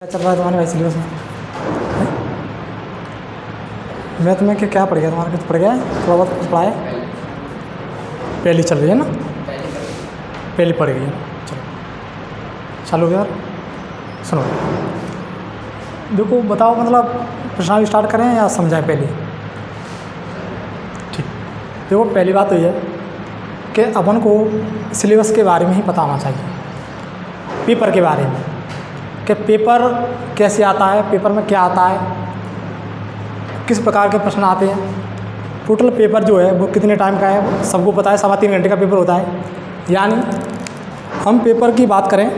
क्या चल रहा है तुम्हारे भाई सिलेबस में? मैथ में क्या पढ़ गया तुम्हारा? कुछ पढ़ गया है? थोड़ा बहुत कुछ पढ़ा है? पहली चल रही है ना? पहली पढ़ गई है। चलो चालू यार, सुनो देखो, बताओ मतलब प्रश्नावली स्टार्ट करें या समझाएं पहले? ठीक, देखो पहली बात तो ये है कि अपन को सिलेबस के बारे में ही पता होना चाहिए, पेपर के बारे में, कि पेपर कैसे आता है, पेपर में क्या आता है, किस प्रकार के प्रश्न आते हैं। टोटल पेपर जो है वो कितने टाइम का है सबको पता है, 3.25 घंटे का पेपर होता है। यानी हम पेपर की बात करें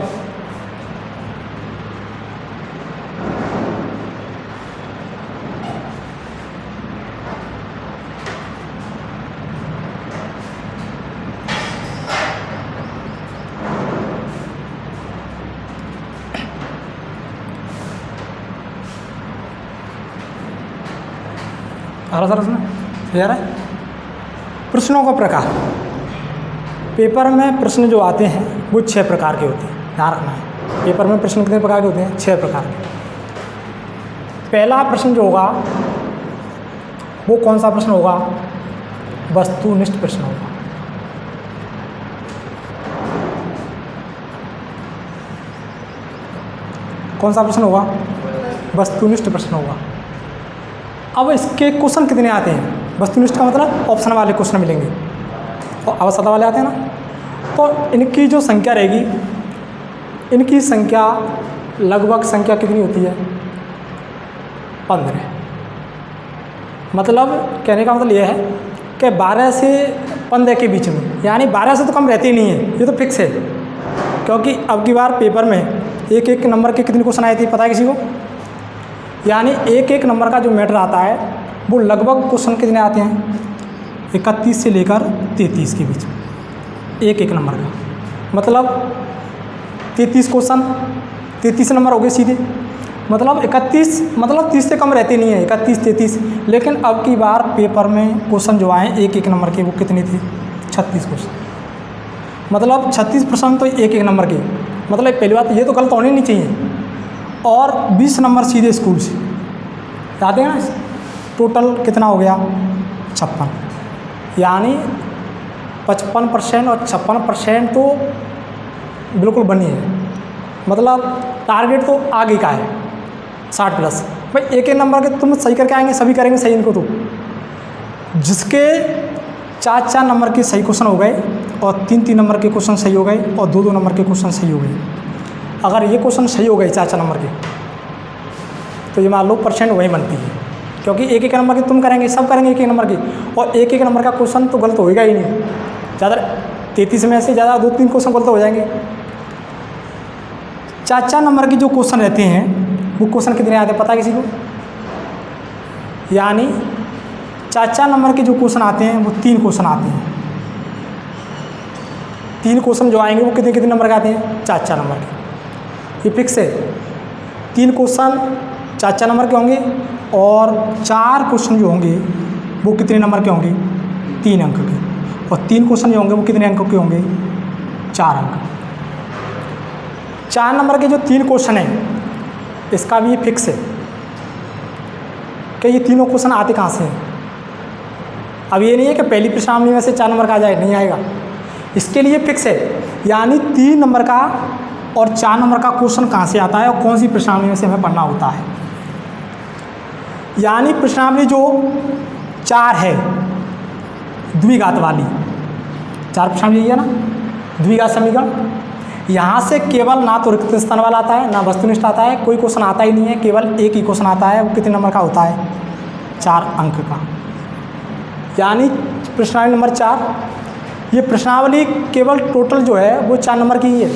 सर उसमें क्लियर है। प्रश्नों का प्रकार, पेपर में प्रश्न जो आते हैं वो 6 प्रकार के होते हैं, ध्यान रखना है। पेपर में प्रश्न कितने प्रकार के होते हैं? 6 प्रकार के। पहला प्रश्न जो होगा वो कौन सा प्रश्न होगा? वस्तुनिष्ठ प्रश्न होगा। कौन सा प्रश्न होगा? वस्तुनिष्ठ प्रश्न होगा। अब इसके क्वेश्चन कितने आते हैं? वस्तुनिष्ठ का मतलब ऑप्शन वाले क्वेश्चन मिलेंगे और अवसर वाले आते हैं ना, तो इनकी जो संख्या रहेगी, इनकी संख्या लगभग संख्या कितनी होती है? 15। मतलब कहने का मतलब यह है कि 12 से 15 के बीच में, यानी 12 से तो कम रहती नहीं है, ये तो फिक्स है। क्योंकि अब की बार पेपर में एक एक नंबर के कितने क्वेश्चन आए थे पता है किसी को? यानी एक एक नंबर का जो मैटर आता है वो लगभग क्वेश्चन कितने आते हैं? 31 से लेकर 33 के बीच में, एक एक नंबर का मतलब 33 क्वेश्चन, 33 नंबर हो गए सीधे। मतलब 31, मतलब 30 से कम रहते नहीं है, 31 33। लेकिन अब की बार पेपर में क्वेश्चन जो आए एक एक नंबर के वो कितने थे? 36 क्वेश्चन। मतलब 36 प्रश्न तो एक एक नंबर के। मतलब पहली बात ये तो गलत होनी नहीं चाहिए। और 20 नंबर सीधे स्कूल से, याद है ना? टोटल कितना हो गया? 56। यानी 55% और 56% तो बिल्कुल बनी है। मतलब टारगेट तो आगे का है 60+। भाई एक एक नंबर के तुम सही करके आएंगे, सभी करेंगे सही इनको। तो जिसके 4-4 नंबर के सही क्वेश्चन हो गए और 3-3 नंबर के क्वेश्चन सही हो गए और 2-2 नंबर के क्वेश्चन सही हो गए, अगर ये क्वेश्चन सही हो गए 4-4 नंबर के, तो ये मान लो परसेंट वही बनती है। क्योंकि एक एक नंबर के तुम करेंगे, सब करेंगे एक एक नंबर की, और एक एक नंबर का क्वेश्चन तो गलत होएगा ही नहीं। ज़्यादा 33 में से ज़्यादा 2-3 क्वेश्चन गलत हो जाएंगे। 4-4 नंबर के जो क्वेश्चन रहते हैं वो क्वेश्चन कितने आते हैं पता है किसी को? यानी 4-4 नंबर के जो क्वेश्चन आते हैं वो 3 क्वेश्चन आते हैं। 3 क्वेश्चन जो आएंगे वो कितने कितने नंबर के आते हैं? 4-4 नंबर के। ये फिक्स है। 3 क्वेश्चन 4-4 नंबर के होंगे और 4 क्वेश्चन जो होंगे वो कितने नंबर के होंगे? 3 अंक के। और 3 क्वेश्चन जो होंगे वो कितने अंकों के होंगे? 4 अंक। 4 नंबर के जो 3 क्वेश्चन हैं इसका भी फिक्स है कि ये तीनों क्वेश्चन आते कहाँ से हैं। अब ये नहीं है कि पहली प्रश्नावली में से 4 नंबर का आ जाए, नहीं आएगा। इसके लिए फिक्स है। यानी 3 नंबर का और 4 नंबर का क्वेश्चन कहाँ से आता है और कौन सी प्रश्नावली में से हमें पढ़ना होता है। यानी प्रश्नावली जो 4 है द्विघात वाली, 4 प्रश्नावली है ना, द्विघात समीकरण, यहाँ से केवल ना तो रिक्त स्थान वाला आता है ना वस्तुनिष्ठ आता है, कोई क्वेश्चन आता ही नहीं है। केवल एक ही क्वेश्चन आता है, वो कितने नंबर का होता है? 4 अंक का। यानी प्रश्नावली नंबर 4, ये प्रश्नावली केवल टोटल जो है वो 4 नंबर की ही है,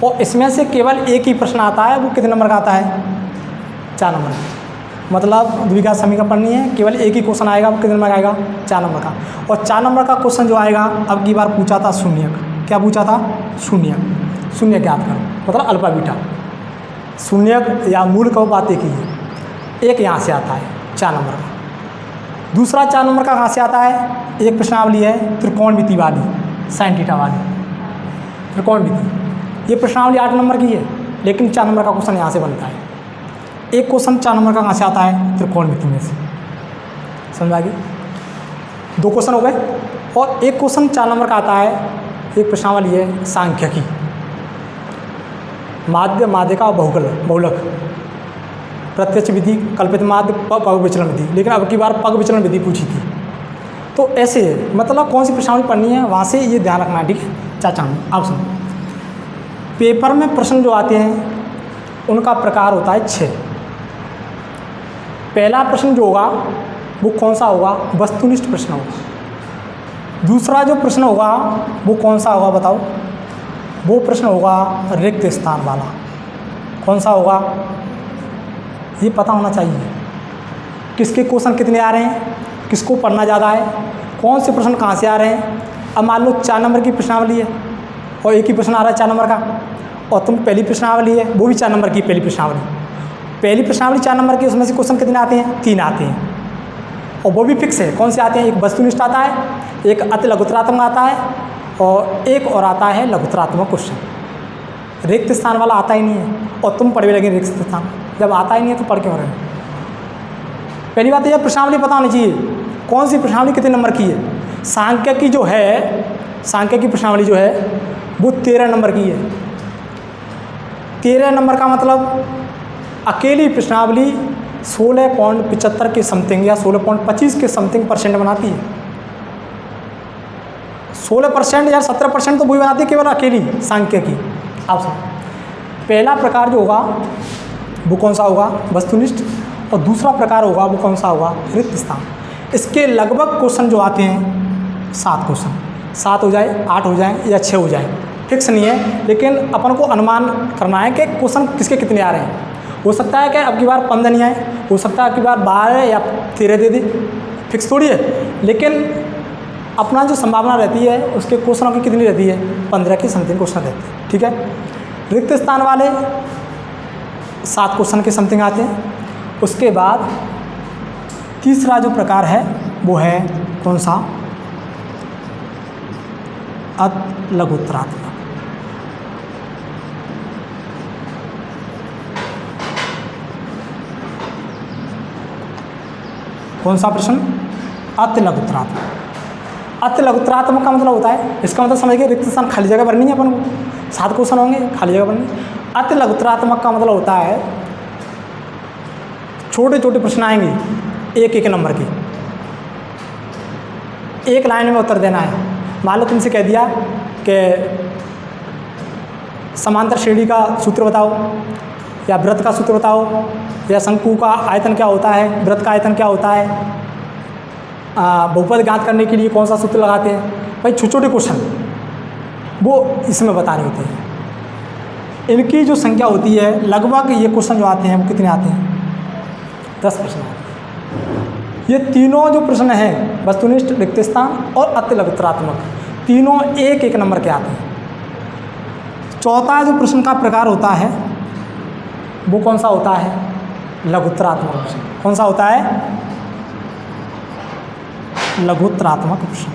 और इसमें से केवल एक ही प्रश्न आता है, वो कितने नंबर का आता है? 4 नंबर का। मतलब द्विघात समीकरण पढ़नी है, केवल एक ही क्वेश्चन आएगा, वो कितने नंबर का आएगा? 4 नंबर का। और 4 नंबर का क्वेश्चन जो आएगा, अब की बार पूछा था शून्यक। क्या पूछा था? शून्यक। शून्यक याद करो, मतलब अल्फा बीटा। शून्यक या मूल का बात एक ही है। एक यहाँ से आता है 4 नंबर का। दूसरा 4 नंबर का कहाँ से आता है? एक प्रश्नावली है त्रिकोणमिति वाली, साइन थीटा वाली त्रिकोणमिति। ये प्रश्नावली 8 नंबर की है, लेकिन 4 नंबर का क्वेश्चन यहाँ से बनता है। एक क्वेश्चन 4 नंबर का कहाँ से आता है? त्रिकोणमिति में से। समझ आ गई? 2 क्वेश्चन हो गए। और एक क्वेश्चन 4 नंबर का आता है, एक प्रश्नावली है सांख्यिकी, माध्य, माध्यिका और बहुलक, प्रत्यक्ष विधि, कल्पित माध्य, पग विचलन विधि। लेकिन अब की बार पग विचलन विधि पूछी थी। तो ऐसे है, मतलब कौन सी प्रश्नावली पढ़नी है वहाँ से ये ध्यान रखना है, ठीक है। चाचा आप सुनो, पेपर में प्रश्न जो आते हैं उनका प्रकार होता है 6। पहला प्रश्न जो होगा वो कौन सा होगा? वस्तुनिष्ठ प्रश्न होगा। दूसरा जो प्रश्न होगा वो कौन सा होगा बताओ? वो प्रश्न होगा रिक्त स्थान वाला। कौन सा होगा? ये पता होना चाहिए। किसके क्वेश्चन कितने आ रहे हैं, किसको पढ़ना ज़्यादा है, कौन से प्रश्न कहाँ से आ रहे हैं। अब मान लो 4 नंबर की प्रश्नावली है और एक ही प्रश्न आ रहा है 4 नंबर का, और तुम पहली प्रश्नावली है वो भी 4 नंबर की पहली प्रश्नावली 4 नंबर की, उसमें से क्वेश्चन कितने आते हैं? 3 आते हैं, और वो भी फिक्स है। कौन से आते हैं? एक वस्तुनिष्ठ आता है, एक अति लघुत्तरात्मक आता है, और एक और आता है लघुत्तरात्मक क्वेश्चन। रिक्त स्थान वाला आता ही नहीं है, और तुम पढ़ने लगे रिक्त स्थान। जब आता ही नहीं है तो पढ़ क्यों रहे? पहली बात है यह प्रश्नावली पता होनी चाहिए, कौन सी प्रश्नावली कितने नंबर की है। सांख्यिकी जो है, सांख्यिकी प्रश्नावली जो है वो 13 नंबर की है। 13 नंबर का मतलब अकेली प्रश्नावली 16.75 के समथिंग या 16.25 के समथिंग % बनाती है। 16% या 17% तो वही बनाती है केवल अकेली सांख्यिकी। आप सुनो, पहला प्रकार जो होगा वो कौन सा होगा? वस्तुनिष्ठ। और दूसरा प्रकार होगा वो कौन सा होगा? रिक्त स्थान। इसके लगभग क्वेश्चन जो आते हैं 7 क्वेश्चन, 7 हो जाए, 8 हो जाए या 6 हो जाए, फिक्स नहीं है। लेकिन अपन को अनुमान करना है कि क्वेश्चन किसके कितने आ रहे हैं। हो सकता है कि अब की बार 15 नहीं आए, हो सकता है अब की बार 12 या 13 दे दे, फिक्स थोड़ी है। लेकिन अपना जो संभावना रहती है उसके क्वेश्चनों की कितनी रहती है? 15 की समथिंग क्वेश्चन रहते हैं, ठीक है। रिक्त स्थान वाले 7 क्वेश्चन के समथिंग आते हैं। उसके बाद तीसरा जो प्रकार है वो है कौन सा? अति लघुत्तरात्मक। कौन सा प्रश्न? अति लघुत्तरात्मक। अति लघुत्तरात्मक का मतलब होता है, इसका मतलब समझिए रिक्त स्थान खाली जगह भरनी है अपन को, 7 क्वेश्चन होंगे, खाली जगह भरनी। अति लघुत्तरात्मक का मतलब होता है छोटे छोटे प्रश्न आएंगे 1-1 नंबर की, एक लाइन में उत्तर देना है। मान लो तुमसे कह दिया कि समांतर श्रेणी का सूत्र बताओ, या वृत्त का सूत्र बताओ, या शंकु का आयतन क्या होता है, वृत्त का आयतन क्या होता है, बहुपद ज्ञात करने के लिए कौन सा सूत्र लगाते हैं। भाई छोटे छोटे क्वेश्चन वो इसमें बताने होते हैं। इनकी जो संख्या होती है लगभग, ये क्वेश्चन जो आते हैं वो कितने आते हैं? 10 प्रश्न आते हैं। ये तीनों जो प्रश्न हैं, वस्तुनिष्ठ, रिक्त स्थान और अति लघुत्तरात्मक, तीनों 1-1 नंबर के आते हैं। चौथा जो प्रश्न का प्रकार होता है वो कौन सा होता है? लघुत्तरात्मक प्रश्न। कौन सा होता है? लघुत्तरात्मक प्रश्न।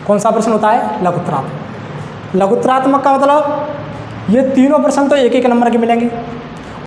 कौन सा प्रश्न होता है? लघुत्तरात्मक। लघुत्तरात्मक का मतलब ये तीनों प्रश्न तो 1-1 नंबर के मिलेंगे,